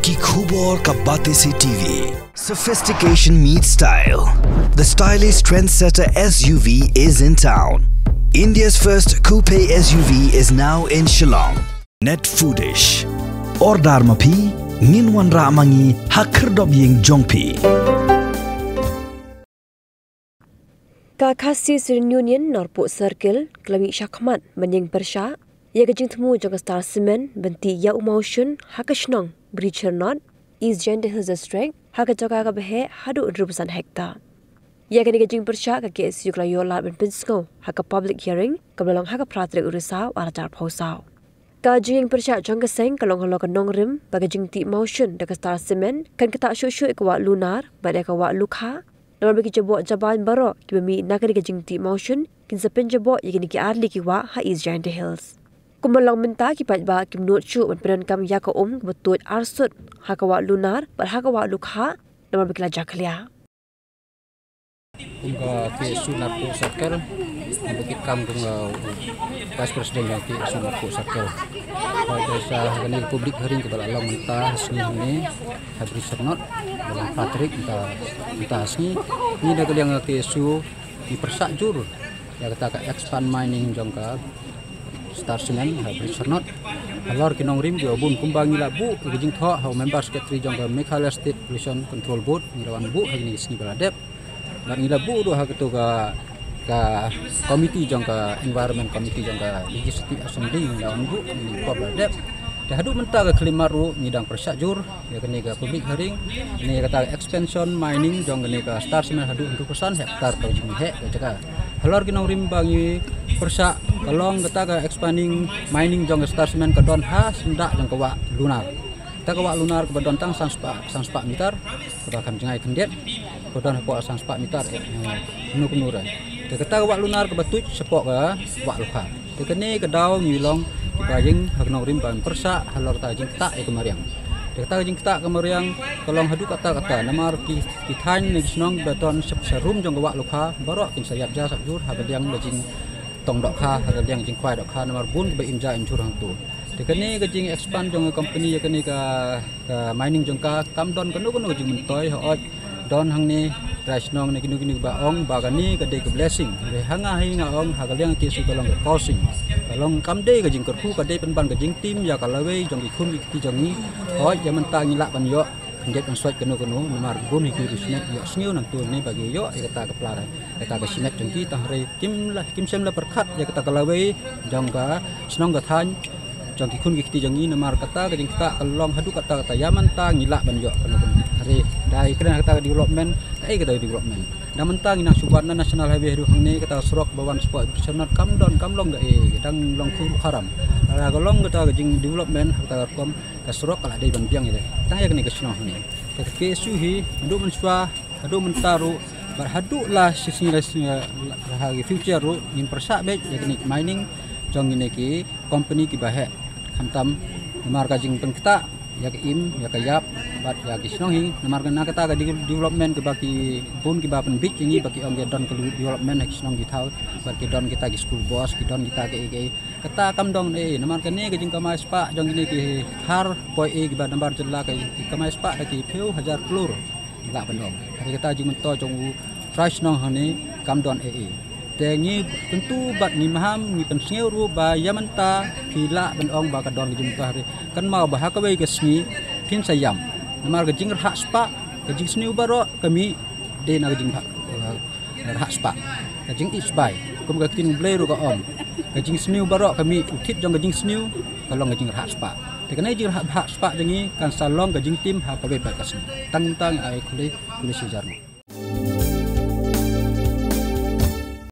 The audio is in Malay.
Ki Khubor Ka Bate Se TV. Sophistication meets style. The stylish trendsetter SUV is in town. India's first coupe SUV is now in Shillong. Net Foodish. Ordar mapi, nginwan ramangi hakerdob ying jongpi. Kakasi Student Union Norput Circle Kelami Syakmat Menying Persya ia kejing temu jaga Star Cement benti ya umotion hakashnong Bridge Not East Gender Hills District hakajaga ka behe hadu 100% hektar. Ia kini kejing persya ka KSU Klayo Lat ben Pinsko haka public hearing kabelong haka pratrik urisau arajar pausau. Ka jing persya jangka seng kalong halo ka nongrim bagi jing ti motion jaga Star Cement kan ketak syuk-syuk ikwa lunar pada ikwa lukha. Namun bagi jebok jaban baro kibami nakari kejing ti motion kin sepin jebok yakini ki arli kiwa ha East Gender Hills. Kumalang minta kipat ba kim not chu ban peran kam ya ka betut arsut hakawa lunar bar hakawa lukha namun bagi la jaklia. Kunga KSU Norput Circle bagi kam kunga Vice President yang KSU Norput Circle. Pada hari publik hari ke dalam minta hasni ini habis senot dalam Patrick minta hasni ini dah yang KSU di persak jur ya kata expand mining jongka Star Cement habis senot alor kinong rim jo bun kumbang ila bu gijing tho how member secretary jongka Meghalaya State Pollution Control Board ngirawan bu hari ini sini baladep dan ila bu do ha ketua ka komiti jongka environment committee jongka legislative assembly ngirawan bu ini ko baladep dah hadu menta ka klimaru ngidang persak jur ya kene ka public hearing ini kata expansion mining jong kene ka Star Cement hadu 100% hektar ka jing he ka halor kinong rim bangi persak kalong kata ka expanding mining jong Star Cement ka don ha sendak jong ka wa lunar ta ka wa lunar ka don tang sanspa meter bahkan jengai kendet ka don po sanspa meter nu kunura ta kata ka wa lunar ka batut sepok ka wa lukha ta kene ka daw ngilong bayang haknong rim ban persa halor ta jing tak kemariang dekta jing tak kemariang kolong hadu kata namar ki than ni snong beton serum jong wa lukha barok kin sayap ja sakjur habadiang jing tong dok kha habadiang jing kwai dok kha namar bun be imja injur hang tu dekane ke jing expand jong company ya kene ka mining jong ka kamdon kanu jing mentoy hooj don hang ni rasnong ni kinu baong bagani gede ke blessing re hanga hi ngaong hagaliang ki su kolong crossing kalong kamde ke jing kerhu kade penban ke jing tim ya kalawe jong ikun ki jongi hooj ya mentang ngilak ban yo njet ban swat kanu nomar gun hi risnet yo sngiu nang tu ni bagi yo kata ke plara kata ke sinet jong ki tahre kim sem la perkhat ya kata kalawe jong ka snong ga than jong ki kun ki jongi nomar kata ke jing ta kalong hadu kata ya mentang ngilak ban yo kanu hari dai kena kata development kata development dan mentang inang subana national highway ru hang ni kata surok bawan sport senat kamlong da dang long khu haram ala golong kata jing development kata kom ka surok kala dai ban biang ide tang ya kene ke sno ni kata KSU hi adu menswa adu mentaru berhadu lah sisi hari future ru in persak bet ya kene mining jong ini ki company ki bahe khantam marga jing pengkta ya ke im ya ke yap bat ya ke snong hi namar kena kata ke development ke baki pun ke bapen big ini baki ong don ke development ke snong githau bat ke don kita ke school boss ke don kita ke kata kam dong namar kene ke jing kamai spa jong ini ke har poi ke bat nambar jela ke kamai spa ke peu 1000 klur la pendong hari kita jing mento jong price nong hani kam don tengi tentu bat ni maham ni pensngeu ru ba yamanta pila benong ba kadon ke jumpa hari kan mau bah ka ke sni pin sayam namar ke jing hak spa ke jing sniu baro kami de na jing hak spa ke jing isbai kum ka tin blai ru ka om ke jing sniu baro kami utit jong ke jing sniu kalong ke jing hak spa tekane jing hak spa jengi kan salong ke jing tim ha ka be ba ka sni tang ai kuli sejarno